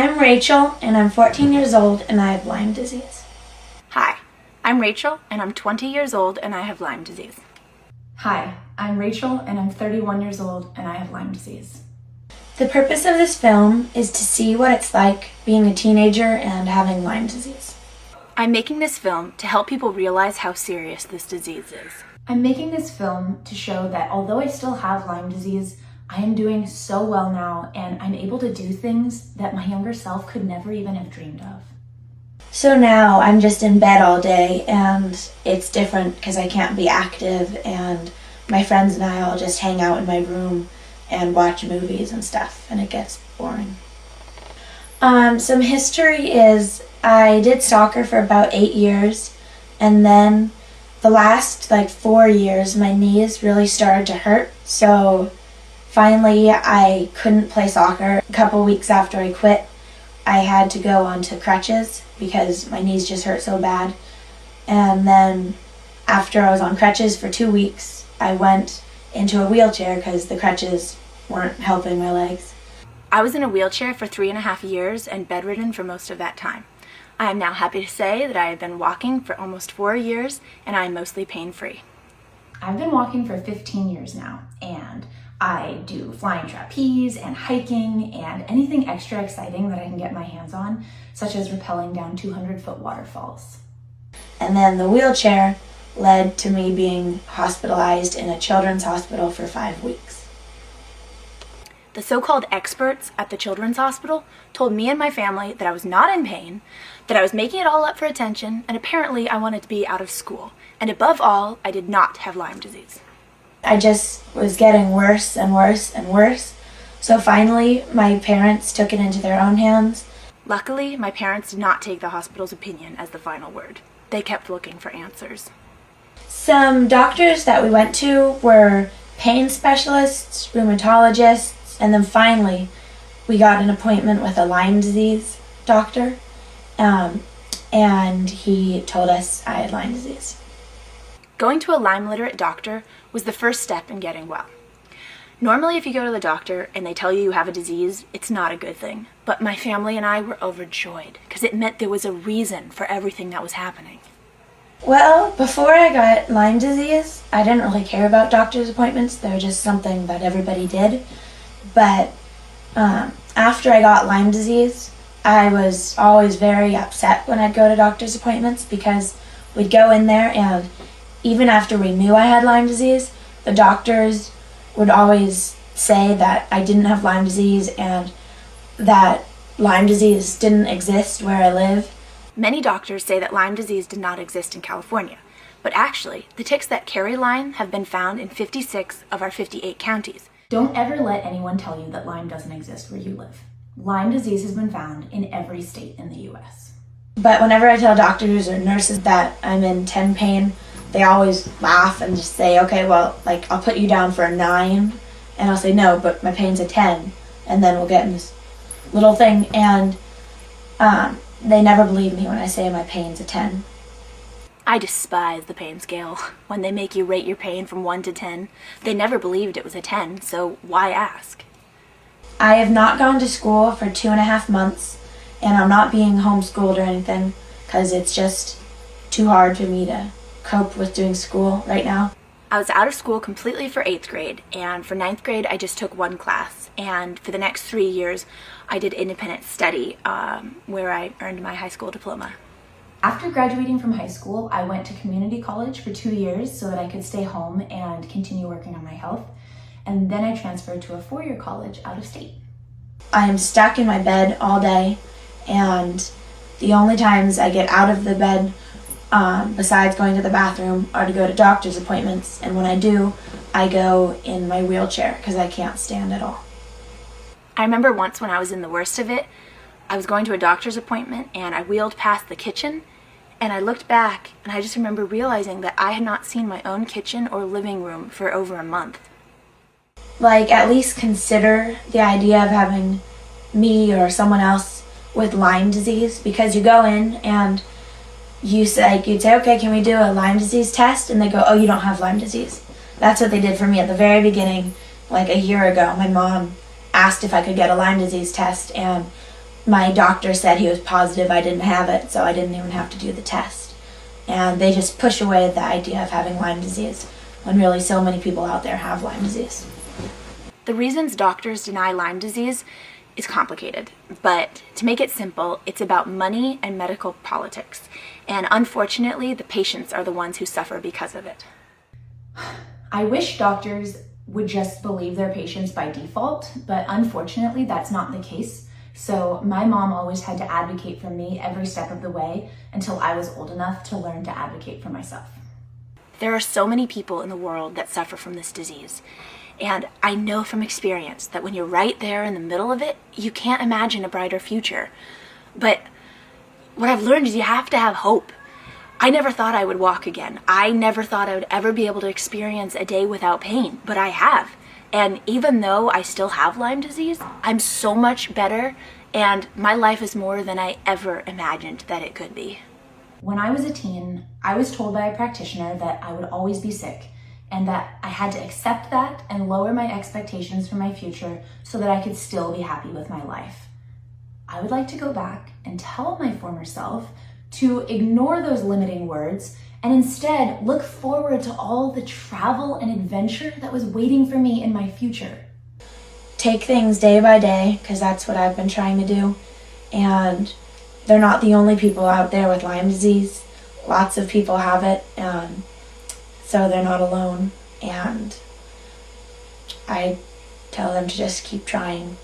I'm Rachel, and I'm 14 years old, and I have Lyme disease. Hi, I'm Rachel, and I'm 20 years old, and I have Lyme disease. Hi, I'm Rachel, and I'm 31 years old, and I have Lyme disease. The purpose of this film is to see what it's like being a teenager and having Lyme disease. I'm making this film to help people realize how serious this disease is. I'm making this film to show that although I still have Lyme disease, I am doing so well now, and I'm able to do things that my younger self could never even have dreamed of. So now I'm just in bed all day, and it's different because I can't be active, and my friends and I all just hang out in my room and watch movies and stuff, and it gets boring. Some history is I did soccer for about 8 years, and then the last 4 years my knees really started to hurt, so finally I couldn't play soccer. A couple weeks after I quit, I had to go onto crutches because my knees just hurt so bad. And then after I was on crutches for 2 weeks, I went into a wheelchair because the crutches weren't helping my legs. I was in a wheelchair for 3.5 years and bedridden for most of that time. I am now happy to say that I have been walking for almost 4 years, and I am mostly pain-free. I've been walking for 15 years now, and I do flying trapeze and hiking and anything extra exciting that I can get my hands on, such as rappelling down 200-foot waterfalls. And then the wheelchair led to me being hospitalized in a children's hospital for 5 weeks. The so-called experts at the Children's Hospital told me and my family that I was not in pain, that I was making it all up for attention, and apparently I wanted to be out of school. And above all, I did not have Lyme disease. I just was getting worse and worse and worse. So finally, my parents took it into their own hands. Luckily, my parents did not take the hospital's opinion as the final word. They kept looking for answers. Some doctors that we went to were pain specialists, rheumatologists, and then finally we got an appointment with a Lyme disease doctor, and he told us I had Lyme disease. Going to a Lyme literate doctor was the first step in getting well. Normally, if you go to the doctor and they tell you you have a disease, it's not a good thing. But my family and I were overjoyed because it meant there was a reason for everything that was happening. Well, before I got Lyme disease, I didn't really care about doctor's appointments. They were just something that everybody did. But after I got Lyme disease, I was always very upset when I'd go to doctor's appointments because we'd go in there, and even after we knew I had Lyme disease, the doctors would always say that I didn't have Lyme disease and that Lyme disease didn't exist where I live. Many doctors say that Lyme disease did not exist in California, but actually, the ticks that carry Lyme have been found in 56 of our 58 counties. Don't ever let anyone tell you that Lyme doesn't exist where you live. Lyme disease has been found in every state in the U.S. But whenever I tell doctors or nurses that I'm in 10 pain, they always laugh and just say, okay, well, I'll put you down for a 9. And I'll say, no, but my pain's a 10. And then we'll get in this little thing. And they never believe me when I say my pain's a 10. I despise the pain scale. When they make you rate your pain from 1 to 10, they never believed it was a 10, so why ask? I have not gone to school for 2.5 months, and I'm not being homeschooled or anything because it's just too hard for me to cope with doing school right now. I was out of school completely for 8th grade, and for 9th grade I just took 1 class, and for the next 3 years I did independent study where I earned my high school diploma. After graduating from high school, I went to community college for 2 years so that I could stay home and continue working on my health, and then I transferred to a 4-year college out of state. I am stuck in my bed all day, and the only times I get out of the bed besides going to the bathroom are to go to doctor's appointments, and when I do, I go in my wheelchair because I can't stand at all. I remember once when I was in the worst of it, I was going to a doctor's appointment and I wheeled past the kitchen and I looked back and I just remember realizing that I had not seen my own kitchen or living room for over a month. At least consider the idea of having me or someone else with Lyme disease, because you go in and you'd say, okay, can we do a Lyme disease test? And they go, oh, you don't have Lyme disease. That's what they did for me at the very beginning, a year ago. My mom asked if I could get a Lyme disease test, and my doctor said he was positive I didn't have it, so I didn't even have to do the test. And they just push away the idea of having Lyme disease when really so many people out there have Lyme disease. The reasons doctors deny Lyme disease is complicated, but to make it simple, it's about money and medical politics. And unfortunately, the patients are the ones who suffer because of it. I wish doctors would just believe their patients by default, but unfortunately that's not the case. So my mom always had to advocate for me every step of the way until I was old enough to learn to advocate for myself. There are so many people in the world that suffer from this disease. And I know from experience that when you're right there in the middle of it, you can't imagine a brighter future. But what I've learned is you have to have hope. I never thought I would walk again. I never thought I would ever be able to experience a day without pain, but I have. And even though I still have Lyme disease, I'm so much better, and my life is more than I ever imagined that it could be. When I was a teen, I was told by a practitioner that I would always be sick, and that I had to accept that and lower my expectations for my future so that I could still be happy with my life. I would like to go back and tell my former self to ignore those limiting words and instead look forward to all the travel and adventure that was waiting for me in my future. Take things day by day, because that's what I've been trying to do. And they're not the only people out there with Lyme disease. Lots of people have it, so they're not alone. And I tell them to just keep trying.